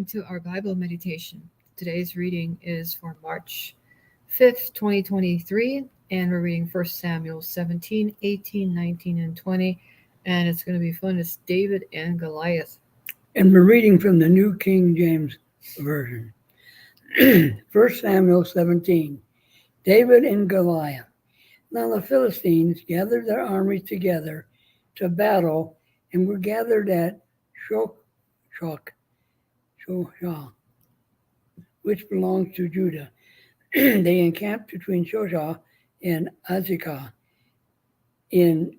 welcome to our Bible meditation. Today's reading is for March 5th, 2023, and we're reading 1 Samuel 17, 18, 19, and 20, and it's going to be fun. It's David and Goliath. And we're reading from the New King James Version. 1 Samuel 17, David and Goliath. Now the Philistines gathered their armies together to battle and were gathered at Shoshah, which belongs to Judah. They encamped between Shoshah and Azekah in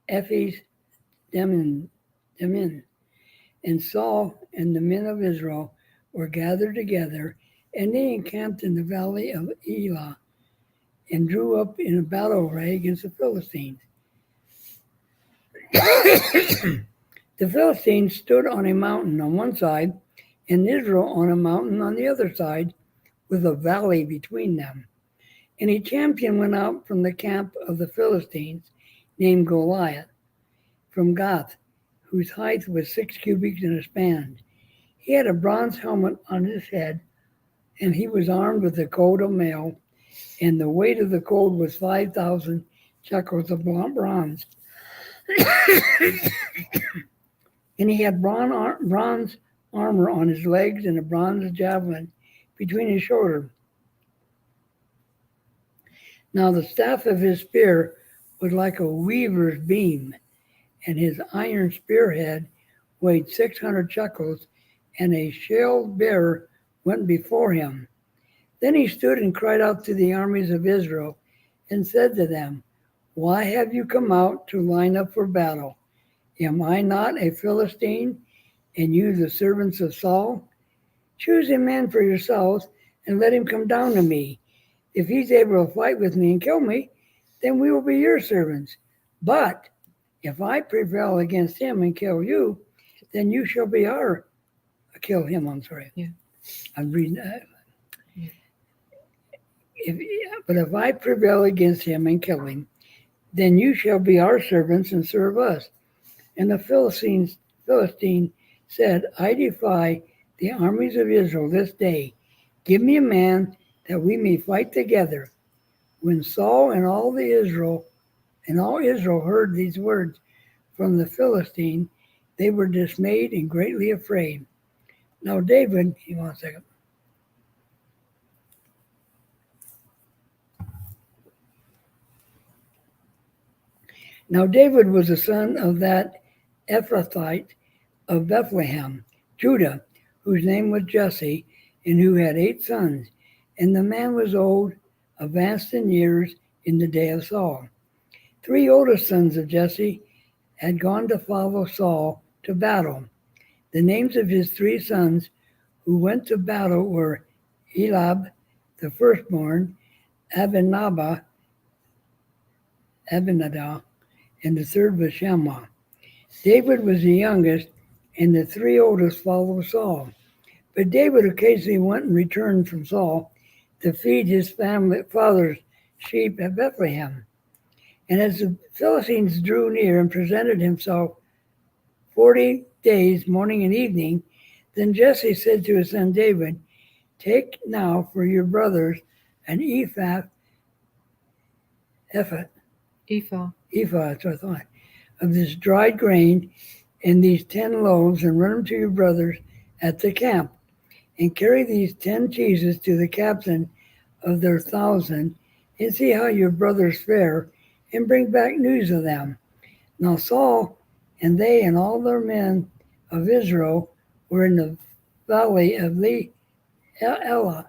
Ephes Demin. And Saul and the men of Israel were gathered together, and they encamped in the valley of Elah and drew up in a battle array against the Philistines. The Philistines stood on a mountain on one side, and Israel on a mountain on the other side, with a valley between them. And a champion went out from the camp of the Philistines, named Goliath, from Gath, whose height was 6 cubits and a span. He had a bronze helmet on his head, and he was armed with a coat of mail, and the weight of the coat was 5,000 shekels of bronze. And he had bronze armor on his legs and a bronze javelin between his shoulders. Now the staff of his spear was like a weaver's beam, and his iron spearhead weighed 600 shekels, and a shield bearer went before him. Then he stood and cried out to the armies of Israel and said to them, "Why have you come out to line up for battle? Am I not a Philistine, and you the servants of Saul? Choose a man for yourselves and let him come down to me. If he's able to fight with me and kill me, then we will be your servants. But if I prevail against him and kill you, then you shall be our kill him." I'm reading that. Yeah. But if I prevail against him and kill him, then you shall be our servants and serve us. And the Philistine said, "I defy the armies of Israel this day. Give me a man that we may fight together." When Saul and all Israel heard these words from the Philistine, they were dismayed and greatly afraid. Now David, Now David was the son of that Ephrathite of Bethlehem, Judah, whose name was Jesse, and who had 8 sons. And the man was old, advanced in years in the day of Saul. 3 oldest sons of Jesse had gone to follow Saul to battle. The names of his 3 sons who went to battle were Eliab, the firstborn, Abinadab, and the third was Shammah. David was the youngest, and the 3 oldest followed Saul. But David occasionally went and returned from Saul to feed his father's sheep at Bethlehem. And as the Philistines drew near and presented himself 40 days, morning and evening, then Jesse said to his son David, "Take now for your brothers an ephah, that's what I thought, of this dried grain and these 10 loaves, and run them to your brothers at the camp. And carry these 10 cheeses to the captain of their 1,000, and see how your brothers fare, and bring back news of them." Now Saul and they and all their men of Israel were in the valley of Elah,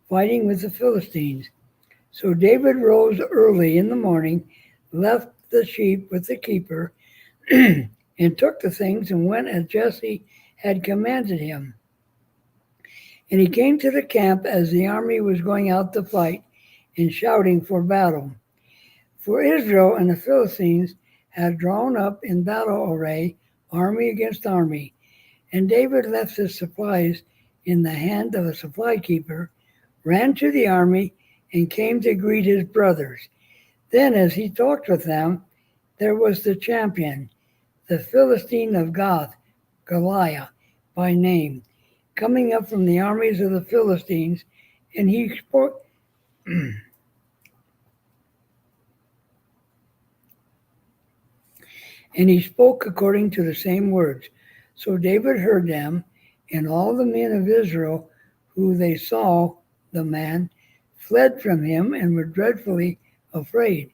fighting with the Philistines. So David rose early in the morning, left the sheep with the keeper, and took the things and went as Jesse had commanded him. And he came to the camp as the army was going out to fight and shouting for battle. For Israel and the Philistines had drawn up in battle array, army against army. And David left his supplies in the hand of a supply keeper, ran to the army, and came to greet his brothers. Then as he talked with them, there was the champion, the Philistine of Gath, Goliath, by name, coming up from the armies of the Philistines, and he spoke. And he spoke according to the same words. So David heard them, and all the men of Israel, who they saw the man, fled from him and were dreadfully afraid.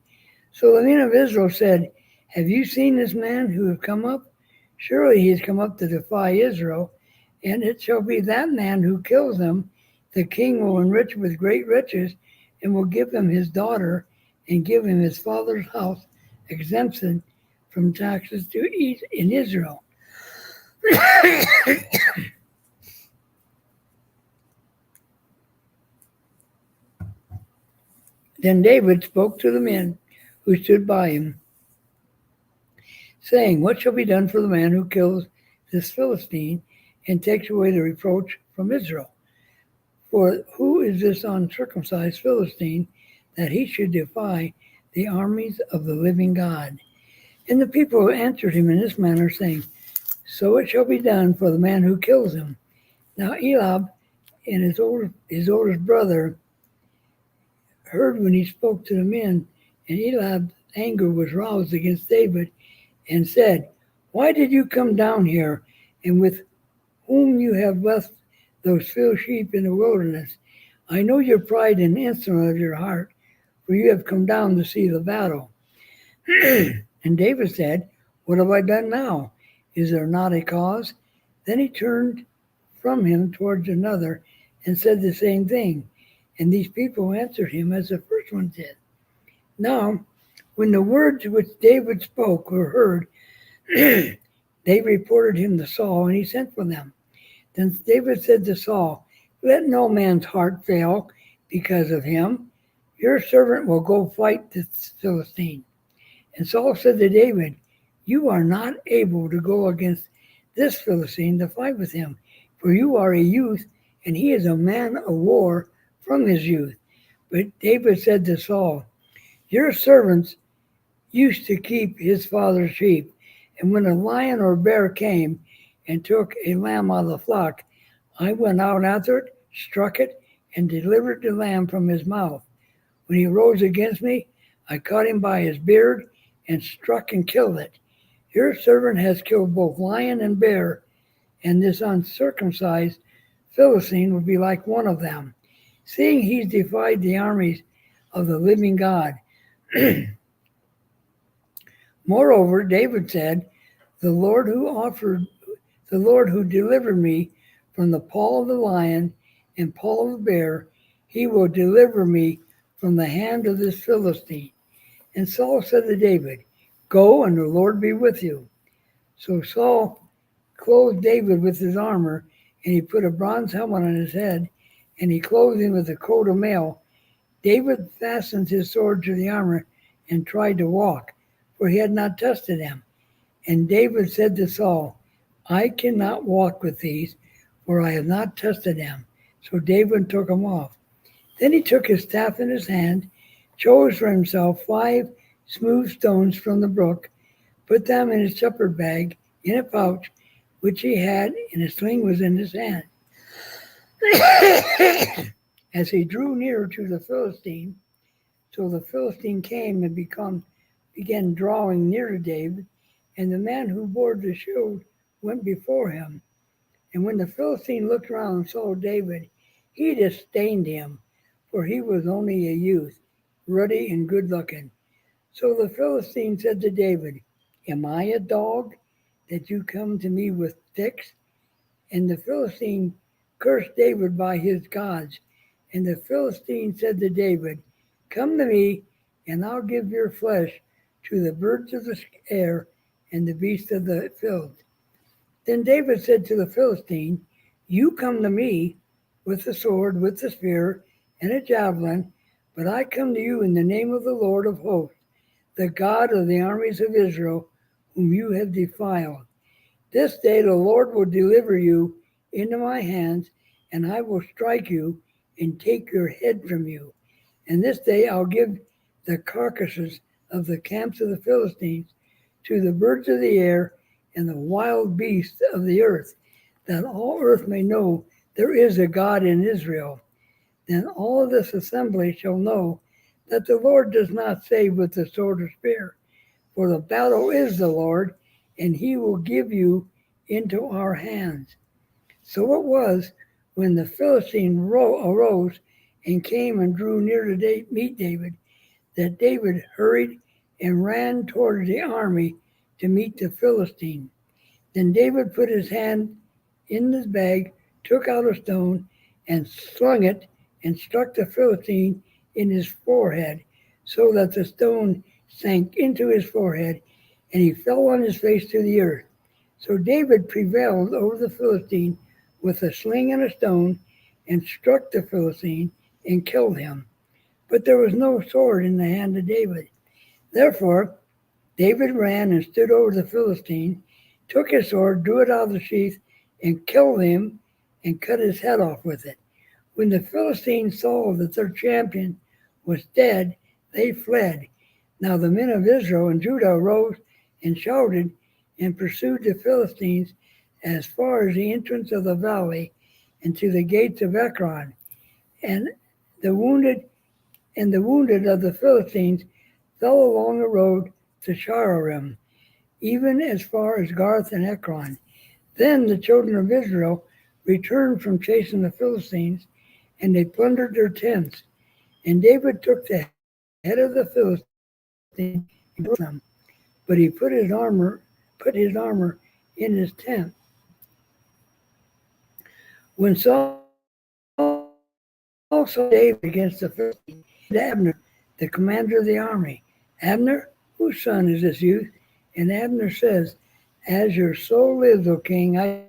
So the men of Israel said, Have you seen this man who has come up? Surely he has come up to defy Israel, and it shall be that man who kills him. The king will enrich with great riches, and will give him his daughter, and give him his father's house exemption from taxes to eat in Israel. Then David spoke to the men who stood by him, saying, What shall be done for the man who kills this Philistine and takes away the reproach from Israel? For who is this uncircumcised Philistine that he should defy the armies of the living God? And the people answered him in this manner, saying, So it shall be done for the man who kills him. Now Eliab and his oldest brother heard when he spoke to the men, and Eliab's anger was roused against David, and said, Why did you come down here, and with whom you have left those few sheep in the wilderness? I know your pride and insolence of your heart, for you have come down to see the battle. And David said, What have I done now? Is there not a cause? Then he turned from him towards another and said the same thing. And these people answered him as the first one did. Now, when the words which David spoke were heard, they reported him to Saul, and he sent for them. Then David said to Saul, Let no man's heart fail because of him. Your servant will go fight this Philistine. And Saul said to David, You are not able to go against this Philistine to fight with him, for you are a youth, and he is a man of war from his youth. But David said to Saul, Your servants used to keep his father's sheep, and when a lion or bear came and took a lamb out of the flock, I went out after it, struck it, and delivered the lamb from his mouth. When he rose against me, I caught him by his beard and struck and killed it. Your servant has killed both lion and bear, and this uncircumcised Philistine will be like one of them, seeing he's defied the armies of the living God. Moreover, David said, The Lord who delivered me from the paw of the lion and paw of the bear, he will deliver me from the hand of this Philistine. And Saul said to David, Go, and the Lord be with you. So Saul clothed David with his armor, and he put a bronze helmet on his head, and he clothed him with a coat of mail. David fastened his sword to the armor and tried to walk, for he had not tested him. And David said to Saul, I cannot walk with these, for I have not tested them. So David took them off. Then he took his staff in his hand, chose for himself 5 smooth stones from the brook, put them in his shepherd bag in a pouch, which he had, and a sling was in his hand. As he drew near to the Philistine, so the Philistine came and began drawing near to David, and the man who bore the shield went before him. And when the Philistine looked around and saw David, he disdained him, for he was only a youth, ruddy and good-looking. So the Philistine said to David, Am I a dog that you come to me with sticks? And the Philistine cursed David by his gods. And the Philistine said to David, Come to me, and I'll give your flesh to the birds of the air and the beasts of the field. Then David said to the Philistine, You come to me with a sword, with a spear, and a javelin, but I come to you in the name of the Lord of hosts, the God of the armies of Israel, whom you have defiled. This day the Lord will deliver you into my hands, and I will strike you and take your head from you. And this day I'll give the carcasses of the camps of the Philistines to the birds of the air and the wild beasts of the earth. that all earth may know there is a God in Israel. Then all this assembly shall know that the Lord does not save with the sword or spear, for the battle is the Lord, and he will give you into our hands. So it was when the Philistine arose and came and drew near to meet David, that David hurried and ran toward the army to meet the Philistine. Then David put his hand in his bag, took out a stone, and slung it, and struck the Philistine in his forehead, so that the stone sank into his forehead, and he fell on his face to the earth. So David prevailed over the Philistine with a sling and a stone, and struck the Philistine and killed him. But there was no sword in the hand of David. Therefore David ran and stood over the Philistine, took his sword, drew it out of the sheath, and killed him, and cut his head off with it. When the Philistines saw that their champion was dead, they fled. Now the men of Israel and Judah arose and shouted and pursued the Philistines as far as the entrance of the valley and to the gates of Ekron. And the wounded of the Philistines fell along the road to Shararim, even as far as Garth and Ekron. Then the children of Israel returned from chasing the Philistines, and they plundered their tents. And David took the head of the Philistine and killed them, but he put his armor in his tent. When Saul saw David against the Philistines, Abner, the commander of the army, Abner, whose son is this youth? And Abner says, as your soul lives, O king, I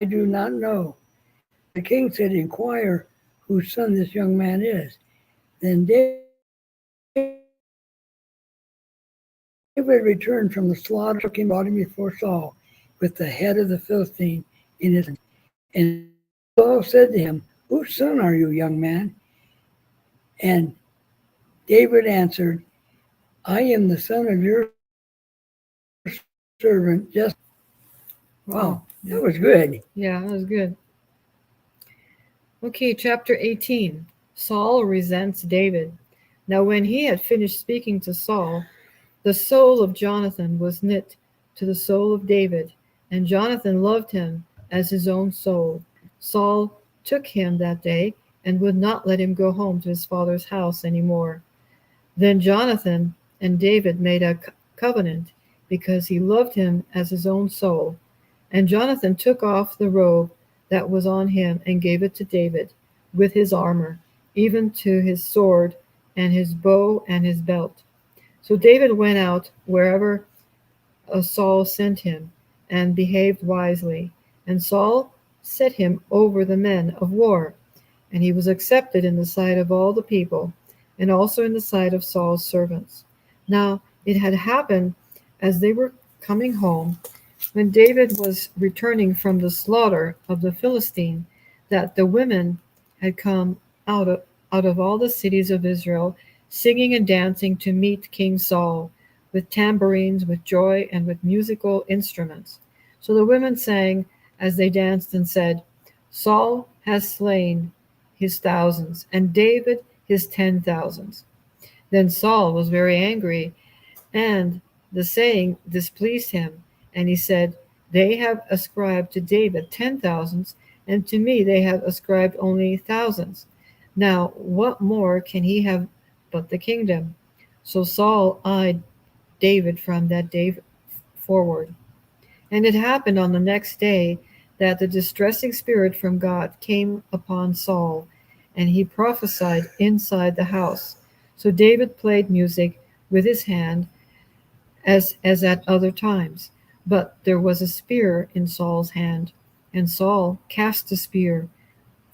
do not know. The king said, inquire whose son this young man is. Then David returned from the slaughter, took him, brought him before Saul with the head of the Philistine in his hand. And Saul said to him, whose son are you, young man? And David answered, I am the son of your servant. Just wow, that was good. Yeah, that was good. Okay, chapter 18. Saul resents David. Now when he had finished speaking to Saul, the soul of Jonathan was knit to the soul of David, and Jonathan loved him as his own soul. Saul took him that day and would not let him go home to his father's house any more. Then Jonathan and David made a covenant because he loved him as his own soul. And Jonathan took off the robe that was on him and gave it to David with his armor, even to his sword and his bow and his belt. So David went out wherever Saul sent him and behaved wisely. And Saul set him over the men of war. And he was accepted in the sight of all the people, and also in the sight of Saul's servants. Now it had happened as they were coming home, when David was returning from the slaughter of the Philistine, that the women had come out of all the cities of Israel, singing and dancing to meet King Saul, with tambourines, with joy, and with musical instruments. So the women sang as they danced and said, Saul has slain his thousands, and David his 10,000s. Then Saul was very angry, and the saying displeased him, and he said, they have ascribed to David 10,000s, and to me they have ascribed only thousands. Now what more can he have but the kingdom? So Saul eyed David from that day forward. And it happened on the next day that the distressing spirit from God came upon Saul, and he prophesied inside the house. So David played music with his hand as at other times. But there was a spear in Saul's hand, and Saul cast the spear,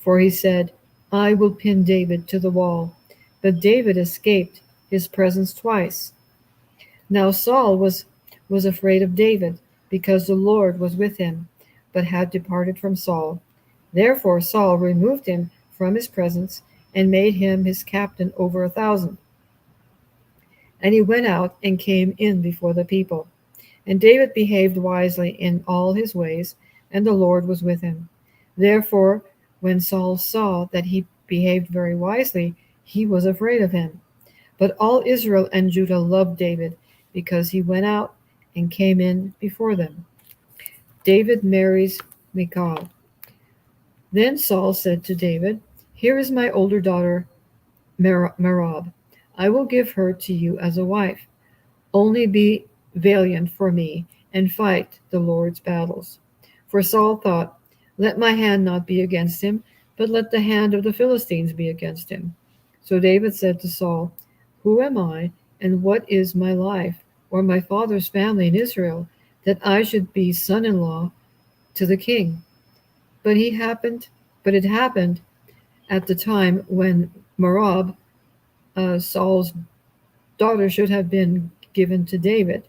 for he said, I will pin David to the wall. But David escaped his presence twice. Now Saul was afraid of David, because the Lord was with him, but had departed from Saul. Therefore Saul removed him from his presence, and made him his captain over 1,000. And he went out and came in before the people. And David behaved wisely in all his ways, and the Lord was with him. Therefore, when Saul saw that he behaved very wisely, he was afraid of him. But all Israel and Judah loved David, because he went out and came in before them. David marries Michal. Then Saul said to David, "Here is my older daughter Merab. I will give her to you as a wife. Only be valiant for me and fight the Lord's battles." For Saul thought, "Let my hand not be against him, but let the hand of the Philistines be against him." So David said to Saul, "Who am I, and what is my life, or my father's family in Israel, that I should be son-in-law to the king?" But it happened at the time when Merab, Saul's daughter, should have been given to David,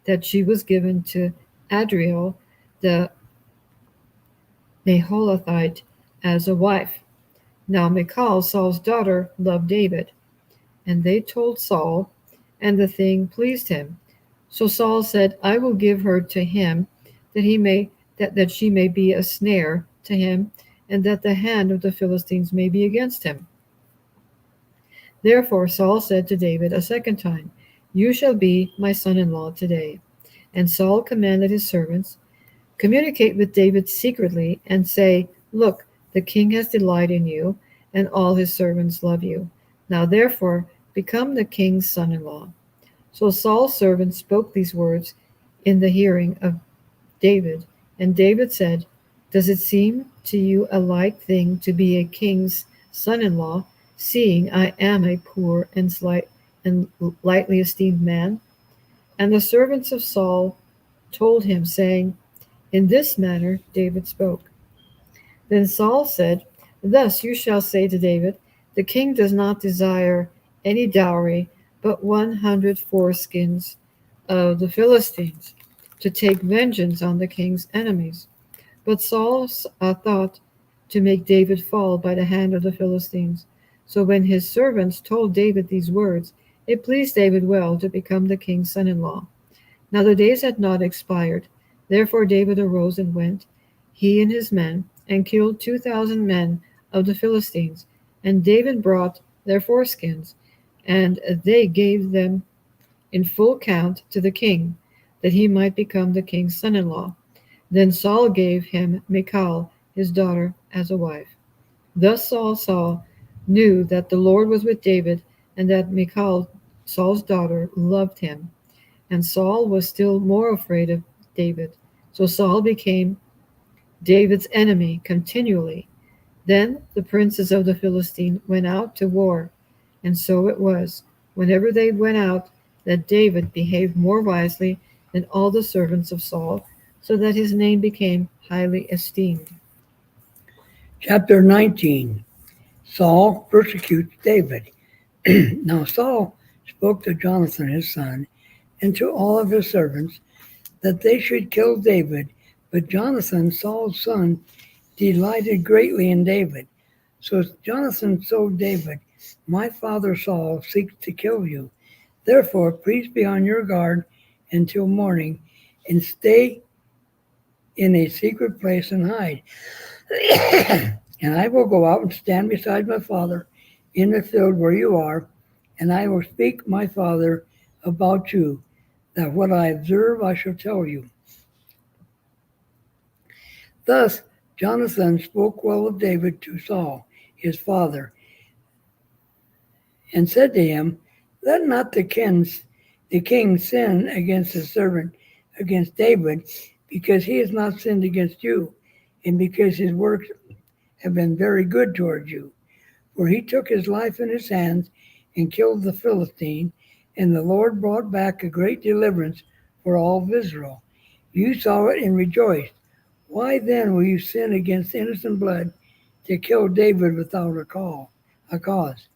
that she was given to Adriel the Maholathite as a wife. Now Michal, Saul's daughter, loved David, and they told Saul, and the thing pleased him. So Saul said, "I will give her to him, that she may be a snare to him, and that the hand of the Philistines may be against him." Therefore Saul said to David a second time, "You shall be my son-in-law today." And Saul commanded his servants, "Communicate with David secretly, and say, 'Look, the king has delight in you, and all his servants love you. Now therefore become the king's son-in-law.'" So Saul's servants spoke these words in the hearing of David. And David said, "Does it seem to you a light thing to be a king's son-in-law, seeing I am a poor and lightly esteemed man?" And the servants of Saul told him, saying, "In this manner David spoke." Then Saul said, "Thus you shall say to David, 'The king does not desire any dowry, but 100 foreskins of the Philistines, to take vengeance on the king's enemies.'" But Saul thought to make David fall by the hand of the Philistines. So when his servants told David these words, it pleased David well to become the king's son-in-law. Now the days had not expired. Therefore David arose and went, he and his men, and killed 2,000 men of the Philistines. And David brought their foreskins, and they gave them in full count to the king, that he might become the king's son-in-law. Then Saul gave him Michal, his daughter, as a wife. Thus Saul knew that the Lord was with David, and that Michal, Saul's daughter, loved him. And Saul was still more afraid of David. So Saul became David's enemy continually. Then the princes of the Philistines went out to war. And so it was, whenever they went out, that David behaved more wisely than all the servants of Saul, so that his name became highly esteemed. Chapter 19. Saul persecutes David. Now Saul spoke to Jonathan his son, and to all of his servants, that they should kill David. But Jonathan, Saul's son, delighted greatly in David. So Jonathan told David, "My father Saul seeks to kill you. Therefore, please be on your guard until morning, and stay in a secret place and hide. And I will go out and stand beside my father in the field where you are, and I will speak my father about you, that what I observe I shall tell you." Thus Jonathan spoke well of David to Saul, his father, and said to him, "Let not the king sin against his servant, against David, because he has not sinned against you, and because his works have been very good towards you. For he took his life in his hands and killed the Philistine, and the Lord brought back a great deliverance for all of Israel. You saw it and rejoiced. Why then will you sin against innocent blood to kill David without a cause?"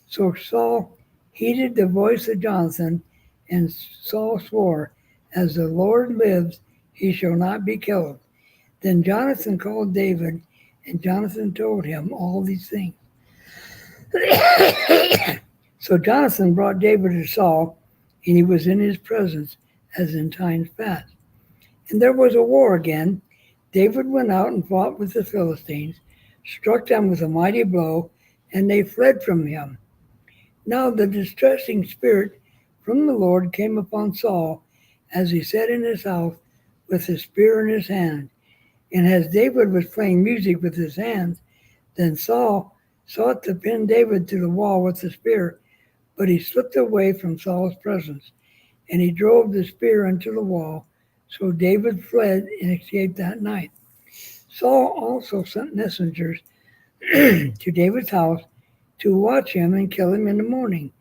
So Saul heeded the voice of Jonathan, and Saul swore, "As the Lord lives, he shall not be killed." Then Jonathan called David, and Jonathan told him all these things. So Jonathan brought David to Saul, and he was in his presence as in times past. And there was a war again. David went out and fought with the Philistines, struck them with a mighty blow, and they fled from him. Now the distressing spirit from the Lord came upon Saul as he sat in his house with his spear in his hand. And as David was playing music with his hands, then Saul sought to pin David to the wall with the spear, but he slipped away from Saul's presence, and he drove the spear into the wall. So David fled and escaped that night. Saul also sent messengers to David's house to watch him and kill him in the morning.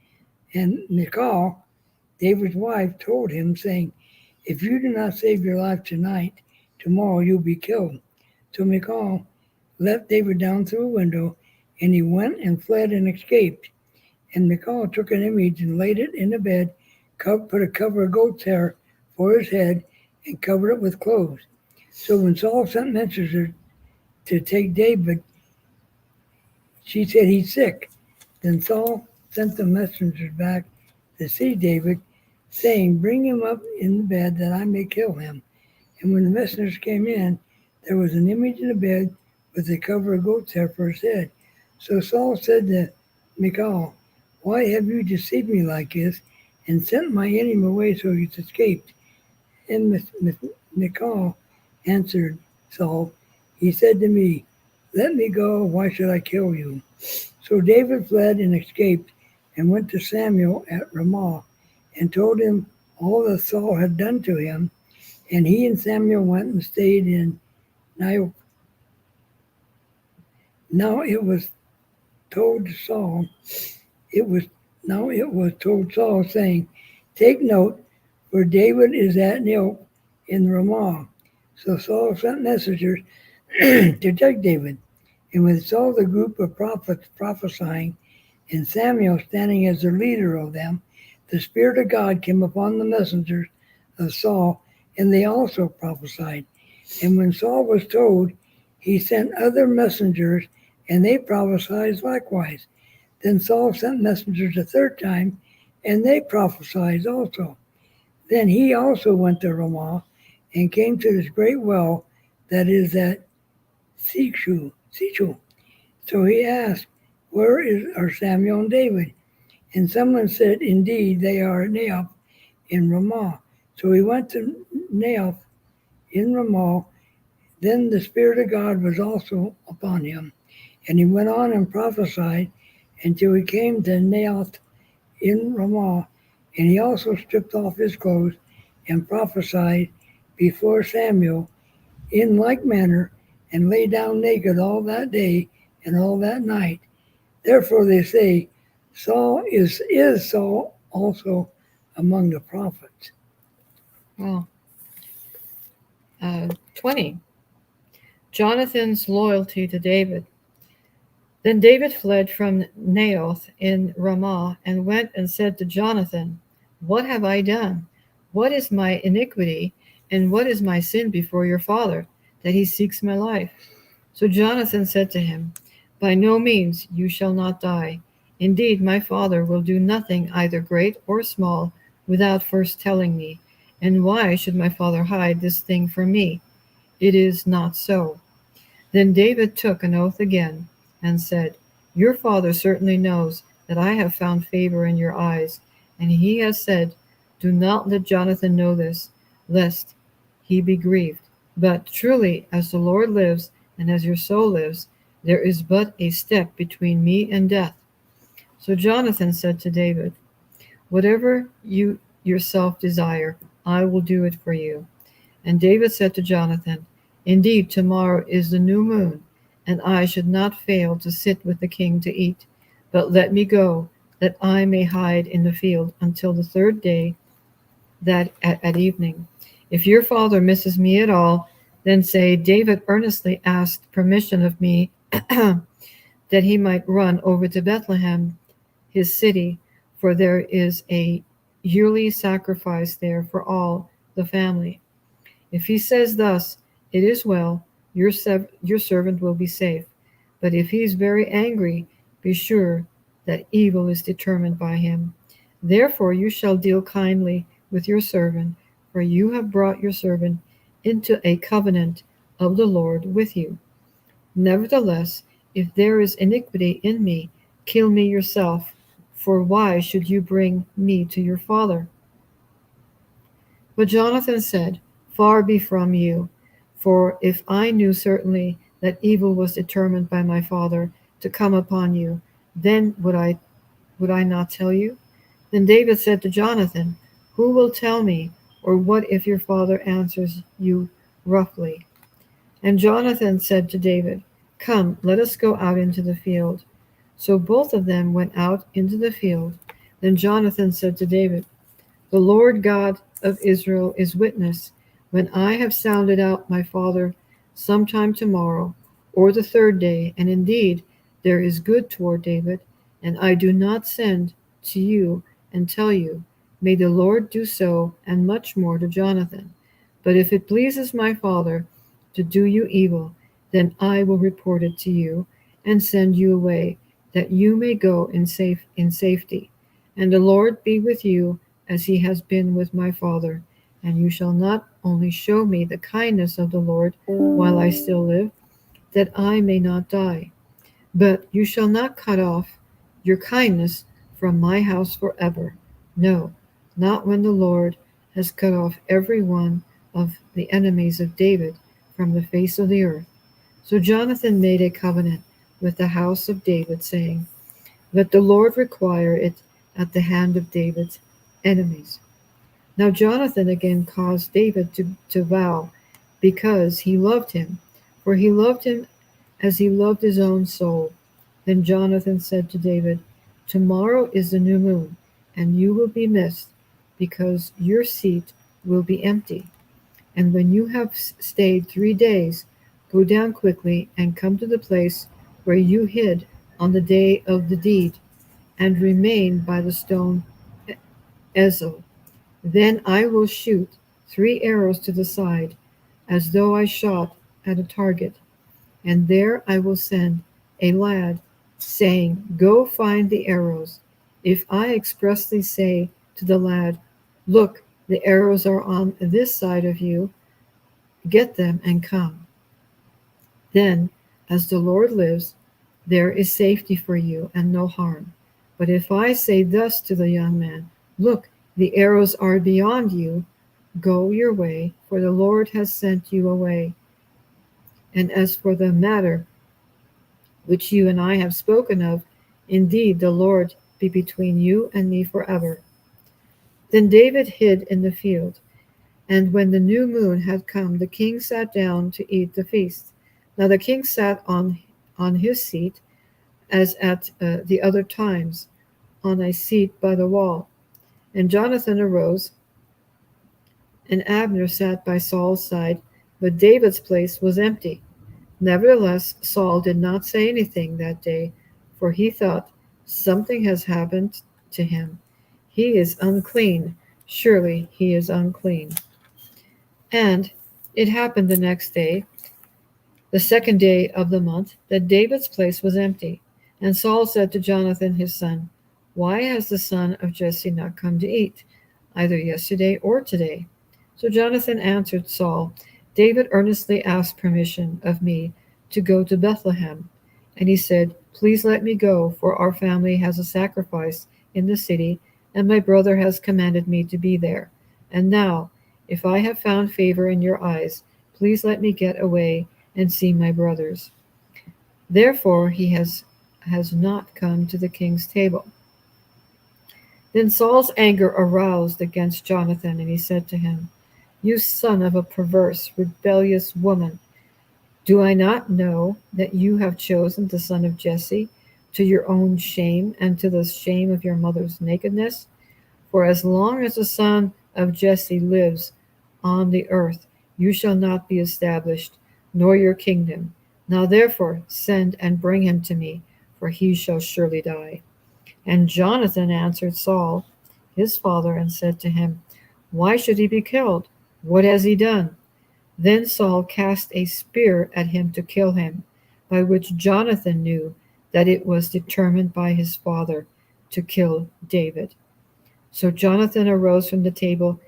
And Michal, David's wife, told him, saying, "If you do not save your life tonight, tomorrow you'll be killed." So Michal let David down through a window, and he went and fled and escaped. And Michal took an image and laid it in the bed, put a cover of goat's hair for his head, and covered it with clothes. So when Saul sent messengers to take David, she said, "He's sick." Then Saul sent the messengers back to see David, saying, "Bring him up in the bed that I may kill him." And when the messengers came in, there was an image in the bed with a cover of goat's hair for his head. So Saul said to Michal, "Why have you deceived me like this and sent my enemy away so he's escaped?" And Michal answered Saul, "He said to me, 'Let me go, why should I kill you?'" So David fled and escaped and went to Samuel at Ramah and told him all that Saul had done to him. And he and Samuel went and stayed in Naioth. Now it was told Saul, saying, "Take note, for David is at Naioth in Ramah." So Saul sent messengers to take David. And when Saul the group of prophets prophesying, and Samuel standing as the leader of them, the Spirit of God came upon the messengers of Saul, and they also prophesied. And when Saul was told, he sent other messengers, and they prophesied likewise. Then Saul sent messengers a third time, and they prophesied also. Then he also went to Ramah and came to this great well that is at Sichu. So he asked, "Where are Samuel and David?" And someone said, "Indeed, they are at Naioth in Ramah." So he went to Naioth in Ramah. Then the Spirit of God was also upon him. And he went on and prophesied until he came to Naioth in Ramah. And he also stripped off his clothes and prophesied before Samuel in like manner, and lay down naked all that day and all that night. Therefore they say, Saul is Saul also among the prophets. Well, 20. Jonathan's loyalty to David. Then David fled from Naioth in Ramah and went and said to Jonathan, "What have I done? What is my iniquity, and what is my sin before your father, that he seeks my life?" So Jonathan said to him, "By no means, you shall not die. Indeed, my father will do nothing either great or small without first telling me. And why should my father hide this thing from me? It is not so." Then David took an oath again and said, "Your father certainly knows that I have found favor in your eyes, and he has said, 'Do not let Jonathan know this, lest he be grieved.' But truly, as the Lord lives, and as your soul lives, there is but a step between me and death." So Jonathan said to David, "Whatever you yourself desire, I will do it for you." And David said to Jonathan, "Indeed, tomorrow is the new moon, and I should not fail to sit with the king to eat. But let me go, that I may hide in the field until the third day, that at evening. If your father misses me at all, then say, 'David earnestly asked permission of me that he might run over to Bethlehem, his city, for there is a yearly sacrifice there for all the family.' If he says thus, it is well, your servant will be safe. But if he is very angry, be sure that evil is determined by him. Therefore you shall deal kindly with your servant, for you have brought your servant into a covenant of the Lord with you. Nevertheless, if there is iniquity in me, kill me yourself, for why should you bring me to your father?" But Jonathan said, "Far be from you, for if I knew certainly that evil was determined by my father to come upon you, then would I not tell you?" Then David said to Jonathan, "Who will tell me, or what if your father answers you roughly?" And Jonathan said to David, "Come, let us go out into the field." So both of them went out into the field. Then Jonathan said to David, "The Lord God of Israel is witness, when I have sounded out my father sometime tomorrow, or the third day, and indeed there is good toward David, and I do not send to you and tell you, may the Lord do so, and much more to Jonathan. But if it pleases my father to do you evil, then I will report it to you, and send you away, that you may go in safety. And the Lord be with you, as he has been with my father, and you shall not only show me the kindness of the Lord while I still live, that I may not die, but you shall not cut off your kindness from my house forever. No, not when the Lord has cut off every one of the enemies of David from the face of the earth." So Jonathan made a covenant with the house of David, saying, "Let the Lord require it at the hand of David's enemies." Now Jonathan again caused David to vow, because he loved him, for he loved him as he loved his own soul. Then Jonathan said to David, "Tomorrow is the new moon, and you will be missed, because your seat will be empty. And when you have stayed 3 days, go down quickly and come to the place where you hid on the day of the deed, and remain by the stone Ezel. Then I will shoot 3 arrows to the side, as though I shot at a target. And there I will send a lad, saying, 'Go find the arrows.' If I expressly say to the lad, 'Look, the arrows are on this side of you, get them and come,' then, as the Lord lives, there is safety for you and no harm. But if I say thus to the young man, 'Look, the arrows are beyond you,' go your way, for the Lord has sent you away. And as for the matter which you and I have spoken of, indeed the Lord be between you and me forever." Then David hid in the field. And when the new moon had come, the king sat down to eat the feast. Now the king sat on his seat, as at the other times, on a seat by the wall. And Jonathan arose, and Abner sat by Saul's side, but David's place was empty. Nevertheless, Saul did not say anything that day, for he thought, "Something has happened to him. He is unclean. Surely he is unclean." And it happened the next day, the second day of the month, that David's place was empty. And Saul said to Jonathan his son, "Why has the son of Jesse not come to eat, either yesterday or today?" So Jonathan answered Saul, "David earnestly asked permission of me to go to Bethlehem. And he said, 'Please let me go, for our family has a sacrifice in the city, and my brother has commanded me to be there. And now, if I have found favor in your eyes, please let me get away and see my brothers.' Therefore he has not come to the king's table." Then Saul's anger aroused against Jonathan, and he said to him, "You son of a perverse, rebellious woman, do I not know that you have chosen the son of Jesse to your own shame and to the shame of your mother's nakedness? For as long as the son of Jesse lives on the earth, you shall not be established, nor your kingdom. Now therefore send and bring him to me, for he shall surely die." And Jonathan answered Saul, his father, and said to him, "Why should he be killed? What has he done?" Then Saul cast a spear at him to kill him, by which Jonathan knew that it was determined by his father to kill David. So Jonathan arose from the table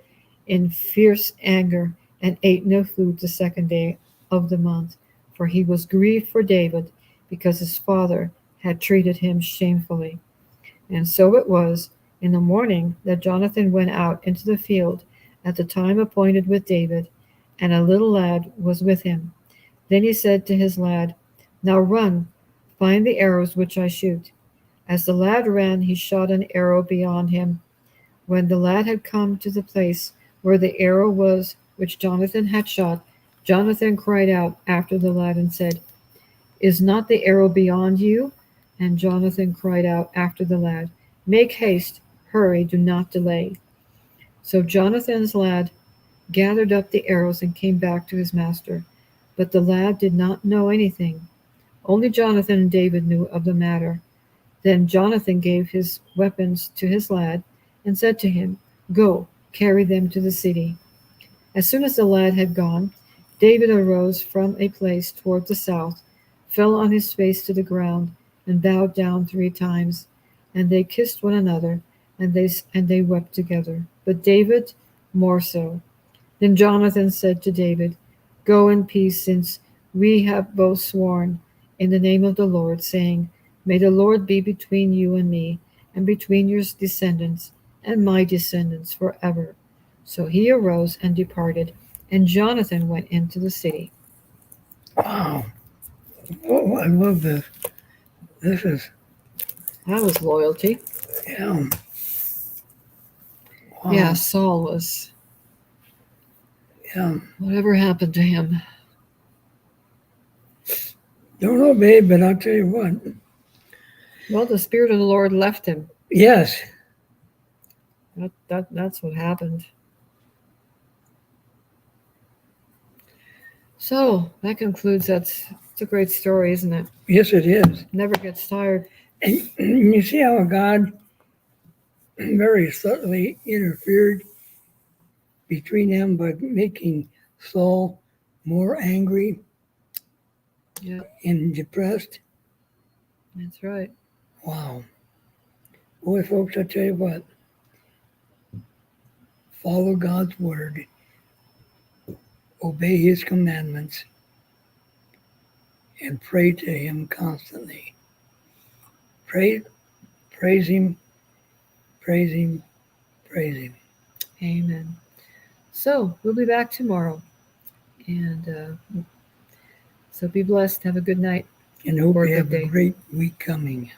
in fierce anger and ate no food the second day of the month, for he was grieved for David, because his father had treated him shamefully. And so it was in the morning that Jonathan went out into the field at the time appointed with David, and a little lad was with him. Then he said to his lad, Now run, find the arrows which I shoot. As the lad ran, he shot an arrow beyond him. When the lad had come to the place where the arrow was which Jonathan had shot, Jonathan cried out after the lad and said, Is not the arrow beyond you? And Jonathan cried out after the lad, Make haste, hurry, do not delay. So Jonathan's lad gathered up the arrows and came back to his master. But the lad did not know anything. Only Jonathan and David knew of the matter. Then Jonathan gave his weapons to his lad and said to him, Go, carry them to the city. As soon as the lad had gone, David arose from a place toward the south, fell on his face to the ground, and bowed down 3 times. And they kissed one another, and they wept together. But David more so. Then Jonathan said to David, Go in peace, since we have both sworn in the name of the Lord, saying, May the Lord be between you and me, and between your descendants and my descendants forever. So he arose and departed, and Jonathan went into the city. Wow. Oh, I love this. That was loyalty. Yeah. Wow. Yeah, Saul was. Yeah. Whatever happened to him? Don't know, babe, but I'll tell you what. Well, the Spirit of the Lord left him. Yes. That's what happened. So that concludes that. It's a great story, isn't it? Yes, it is. Never gets tired. And you see how God very subtly interfered between them by making Saul more angry and depressed. That's right. Wow. Boy, folks, I tell you what, follow God's word, obey his commandments, and pray to him constantly. Praise him, praise him, praise him. Amen. So we'll be back tomorrow. And so be blessed. Have a good night. And hope you have a great week coming.